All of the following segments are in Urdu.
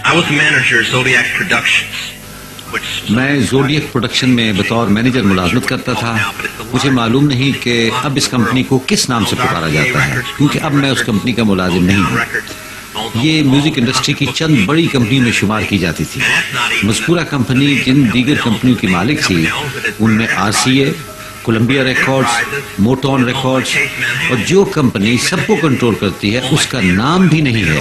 I was the manager of Zodiac Productions. میں زوڈیک پروڈکشن میں بطور مینیجر ملازمت کرتا تھا. مجھے معلوم نہیں کہ اب اس کمپنی کو کس نام سے پکارا جاتا ہے کیونکہ اب میں اس کمپنی کا ملازم نہیں ہوں. یہ میوزک انڈسٹری کی چند بڑی کمپنیوں میں شمار کی جاتی تھی. مذکورہ کمپنی جن دیگر کمپنیوں کی مالک تھی ان میں RCA، کولمبیا ریکارڈز، موٹون ریکارڈز، اور جو کمپنی سب کو کنٹرول کرتی ہے اس کا نام بھی نہیں ہے.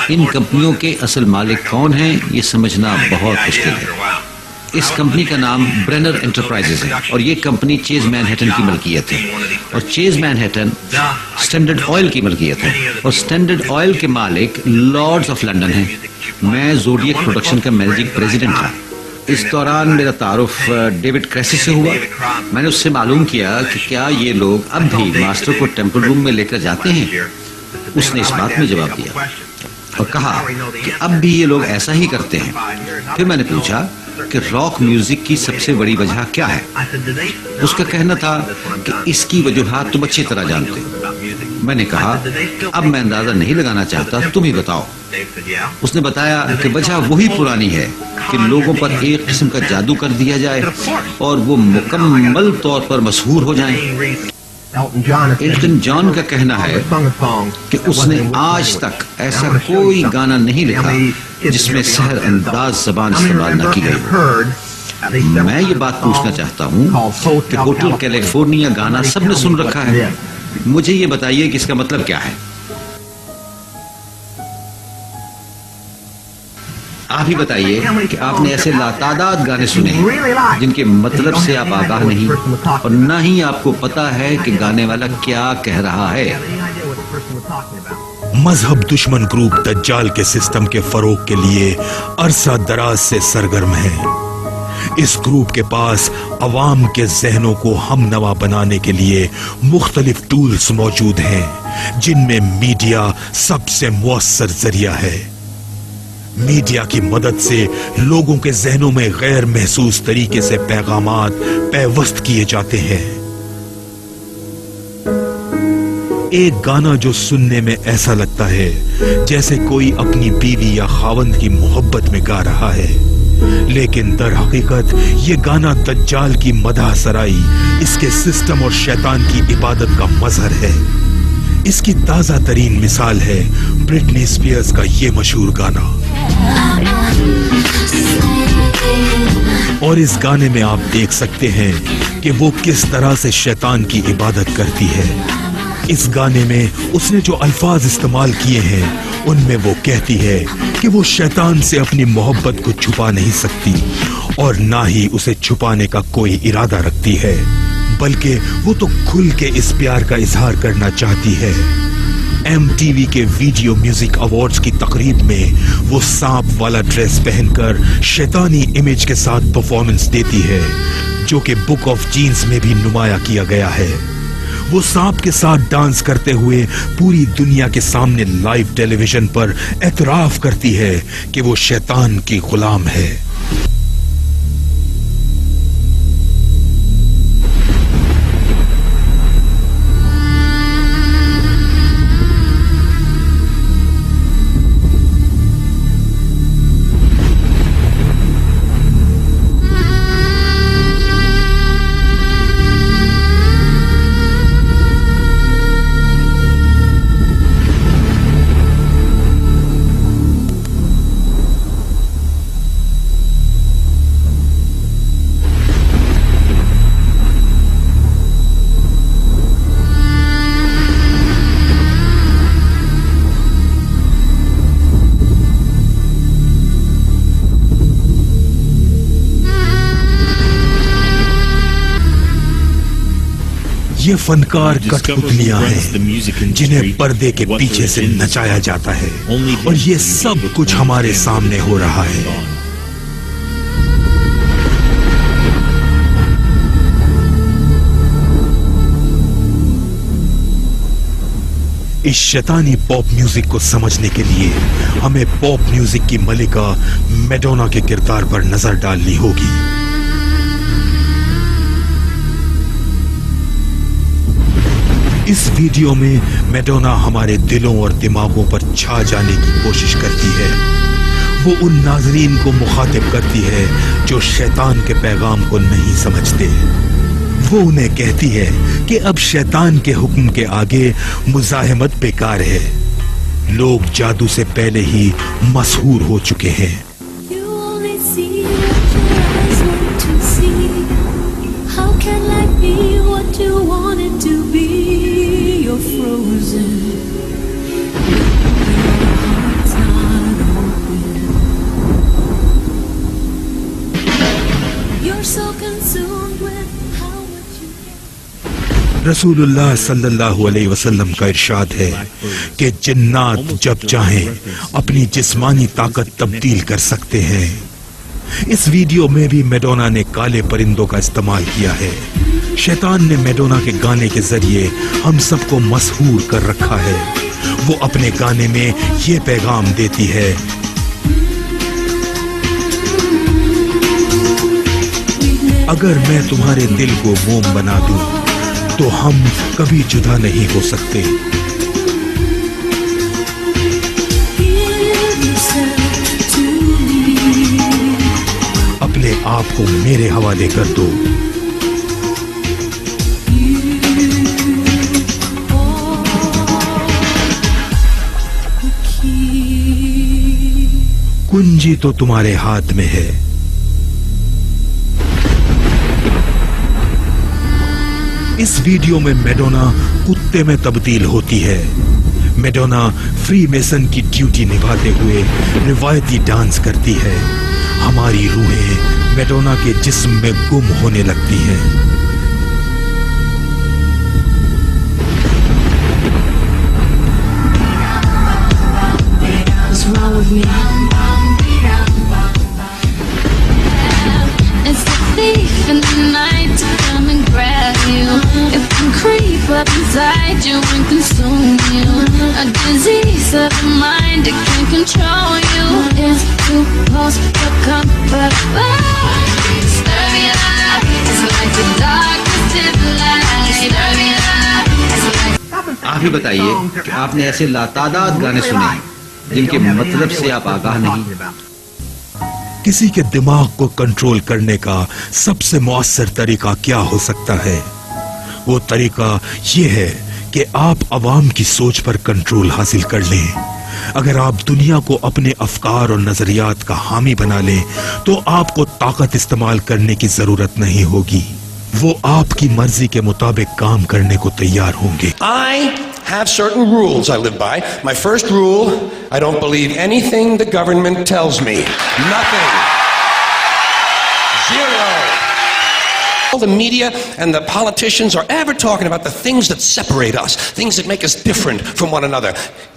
ان کمپنیوں کے اصل مالک کون ہیں یہ سمجھنا بہت مشکل ہے. اس کمپنی کا نام برینر انٹرپرائزز ہے اور یہ کمپنی چیز مین ہیٹن کی ملکیت ہے اور چیز مین ہیٹن اسٹینڈرڈ آئل کی ملکیت ہے اور اسٹینڈرڈ آئل کے مالک لارڈز آف لنڈن ہیں. میں زوڈیک پروڈکشن کا مینیجنگ پریزیڈنٹ تھا. اس دوران میرا تعارف ڈیوڈ کریسی سے ہوا. میں نے اس سے معلوم کیا کہ کیا یہ لوگ اب بھی ماسٹر کو ٹیمپل روم میں لے کر جاتے ہیں. اس نے اس بات میں جواب دیا اور کہا کہ اب بھی یہ لوگ ایسا ہی کرتے ہیں. پھر میں نے پوچھا کہ راک میوزک کی سب سے بڑی وجہ کیا ہے. اس کا کہنا تھا کہ اس کی وجوہات تم اچھی طرح جانتے ہو. میں نے کہا اب میں اندازہ نہیں لگانا چاہتا، تم ہی بتاؤ. اس نے بتایا کہ وجہ وہی پرانی ہے کہ لوگوں پر ایک قسم کا جادو کر دیا جائے اور وہ مکمل طور پر مسحور ہو جائیں. ایلٹن جان کا کہنا ہے کہ اس نے آج تک ایسا کوئی گانا نہیں لکھا جس میں سحر انداز زبان استعمال نہ کی گئی. میں یہ بات پوچھنا چاہتا ہوں کہ ہوٹل کیلیفورنیا گانا سب نے سن رکھا ہے. مجھے یہ بتائیے کہ اس کا مطلب کیا ہے. آپ ہی بتائیے کہ آپ نے ایسے لاتعداد گانے سنے جن کے مطلب سے آپ آگاہ نہیں اور نہ ہی آپ کو پتا ہے کہ گانے والا کیا کہہ رہا ہے. مذہب دشمن گروپ دجال کے سسٹم کے فروغ کے لیے عرصہ دراز سے سرگرم ہے. اس گروپ کے پاس عوام کے ذہنوں کو ہم نوا بنانے کے لیے مختلف ٹولز موجود ہیں جن میں میڈیا سب سے مؤثر ذریعہ ہے. میڈیا کی مدد سے لوگوں کے ذہنوں میں غیر محسوس طریقے سے پیغامات پیوست کیے جاتے ہیں. ایک گانا جو سننے میں ایسا لگتا ہے جیسے کوئی اپنی بیوی یا خاوند کی محبت میں گا رہا ہے، لیکن در حقیقت یہ گانا دجال کی مدح سرائی اس کے سسٹم اور شیطان کی عبادت کا مظہر ہے. اس کی تازہ ترین مثال ہے برٹنی اسپیئرز کا یہ مشہور گانا. اور اس گانے میں آپ دیکھ سکتے ہیں کہ وہ کس طرح سے شیطان کی عبادت کرتی ہے. اس گانے میں اس نے جو الفاظ استعمال کیے ہیں ان میں وہ کہتی ہے کہ وہ شیطان سے اپنی محبت کو چھپا نہیں سکتی اور نہ ہی اسے چھپانے کا کوئی ارادہ رکھتی ہے، بلکہ وہ تو کھل کے اس پیار کا اظہار کرنا چاہتی ہے. MTV کے ویڈیو میوزک ایوارڈز کی تقریب میں وہ سانپ والا ڈریس پہن کر شیطانی امیج کے ساتھ پرفارمنس دیتی ہے جو کہ بک آف جینز میں بھی نمایاں کیا گیا ہے. وہ سانپ کے ساتھ ڈانس کرتے ہوئے پوری دنیا کے سامنے لائیو ٹیلی ویژن پر اعتراف کرتی ہے کہ وہ شیطان کی غلام ہے. یہ فنکار کٹ پتلیاں ہیں جنہیں پردے کے پیچھے سے نچایا جاتا ہے اور یہ سب کچھ ہمارے سامنے ہو رہا ہے. اس شیطانی پاپ میوزک کو سمجھنے کے لیے ہمیں پاپ میوزک کی ملکہ میڈونا کے کردار پر نظر ڈالنی ہوگی. اس ویڈیو میں میڈونا ہمارے دلوں اور دماغوں پر چھا جانے کی کوشش کرتی ہے وہ ان ناظرین کو مخاطب کرتی ہے جو شیطان کے پیغام کو نہیں سمجھتے. وہ انہیں کہتی ہے کہ اب شیطان کے حکم کے آگے مزاحمت بیکار ہے. لوگ جادو سے پہلے ہی مسحور ہو چکے ہیں. You only see what your eyes want to see. How can life be what you want it to be? You're frozen. Your heart's not open. You're so consumed with how much you get. رسول اللہ صلی اللہ علیہ وسلم کا ارشاد ہے کہ جنات جب چاہیں اپنی جسمانی طاقت تبدیل کر سکتے ہیں. اس ویڈیو میں بھی میڈونا نے کالے پرندوں کا استعمال کیا ہے. شیطان نے میڈونا کے گانے کے ذریعے ہم سب کو مسحور کر رکھا ہے. وہ اپنے گانے میں یہ پیغام دیتی ہے: اگر میں تمہارے دل کو موم بنا دوں تو ہم کبھی جدا نہیں ہو سکتے. Give yourself to me. اپنے آپ کو میرے حوالے کر دو. کنجی تو تمہارے ہاتھ میں ہے. اس ویڈیو میں میڈونا کتے میں تبدیل ہوتی ہے. میڈونا فری میسن کی ڈیوٹی نبھاتے ہوئے روایتی ڈانس کرتی ہے. ہماری روحیں میڈونا کے جسم میں گم ہونے لگتی ہیں. What's wrong with me? It's the thief in the night to come and grab you. It can creep up inside you and consume you. A disease of the mind, it can control you. It's too close for comfort. Disturbia, it's like the darkest dim light. Disturbia, it's like آپ ہی بتائیے کہ آپ نے ایسے لاتعداد گانے سنے ہیں جن کے مطلب سے آپ آگاہ نہیں. کسی کے دماغ کو کنٹرول کرنے کا سب سے مؤثر طریقہ کیا ہو سکتا ہے؟ وہ طریقہ یہ ہے کہ آپ عوام کی سوچ پر کنٹرول حاصل کر لیں. اگر آپ دنیا کو اپنے افکار اور نظریات کا حامی بنا لیں تو آپ کو طاقت استعمال کرنے کی ضرورت نہیں ہوگی. وہ آپ کی مرضی کے مطابق کام کرنے کو تیار ہوں گے. I have certain rules I live by. My first rule, I don't believe anything the government tells me. Nothing. Zero. All the media and the politicians are ever talking about the things that separate us, things that make us different from one another.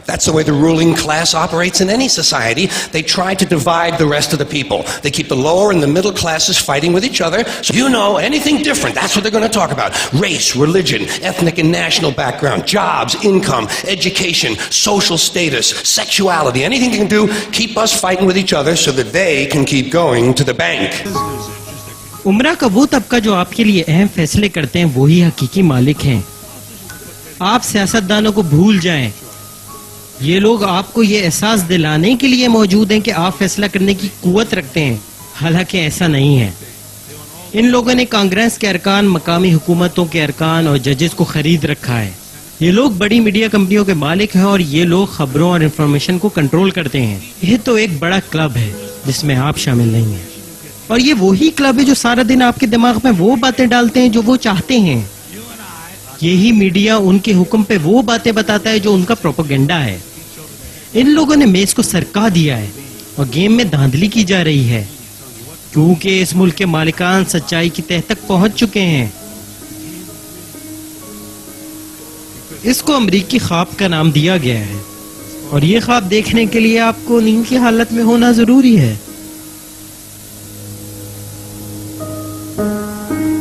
That's the way the ruling class operates in any society. They try to divide the rest of the people. They keep the lower and the middle classes fighting with each other. So you know anything different, that's what they're going to talk about. Race, religion, ethnic and national background, jobs, income, education, social status, sexuality, anything they can do, keep us fighting with each other so that they can keep going to the bank. عمرہ کا وہ طبقہ جو آپ کے لیے اہم فیصلے کرتے ہیں وہی حقیقی مالک ہیں. آپ سیاستدانوں کو بھول جائیں. یہ لوگ آپ کو یہ احساس دلانے کے لیے موجود ہیں کہ آپ فیصلہ کرنے کی قوت رکھتے ہیں، حالانکہ ایسا نہیں ہے. ان لوگوں نے کانگریس کے ارکان، مقامی حکومتوں کے ارکان اور ججز کو خرید رکھا ہے. یہ لوگ بڑی میڈیا کمپنیوں کے مالک ہیں اور یہ لوگ خبروں اور انفارمیشن کو کنٹرول کرتے ہیں. یہ تو ایک بڑا کلب ہے جس میں آپ شامل نہیں ہیں، اور یہ وہی کلب ہے جو سارا دن آپ کے دماغ میں وہ باتیں ڈالتے ہیں جو وہ چاہتے ہیں. یہی میڈیا ان کے حکم پہ وہ باتیں بتاتا ہے جو ان کا پروپیگنڈا ہے. ان لوگوں نے میز کو سرکا دیا ہے اور گیم میں دھاندلی کی جا رہی ہے کیونکہ اس ملک کے مالکان سچائی کی تہ تک پہنچ چکے ہیں. اس کو امریکی خواب کا نام دیا گیا ہے اور یہ خواب دیکھنے کے لیے آپ کو نیند کی حالت میں ہونا ضروری ہے.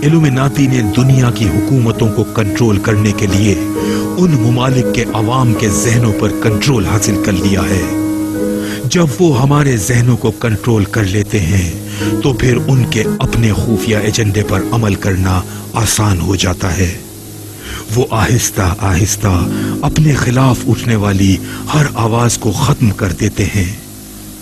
ایلومیناتی نے دنیا کی حکومتوں کو کنٹرول کرنے کے لیے ان ممالک کے عوام کے ذہنوں پر کنٹرول حاصل کر لیا ہے. جب وہ ہمارے ذہنوں کو کنٹرول کر لیتے ہیں تو پھر ان کے اپنے خفیہ ایجنڈے پر عمل کرنا آسان ہو جاتا ہے. وہ آہستہ آہستہ اپنے خلاف اٹھنے والی ہر آواز کو ختم کر دیتے ہیں.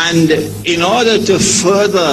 And in order to further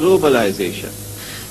globalization,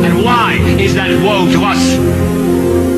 And why is that woe to us?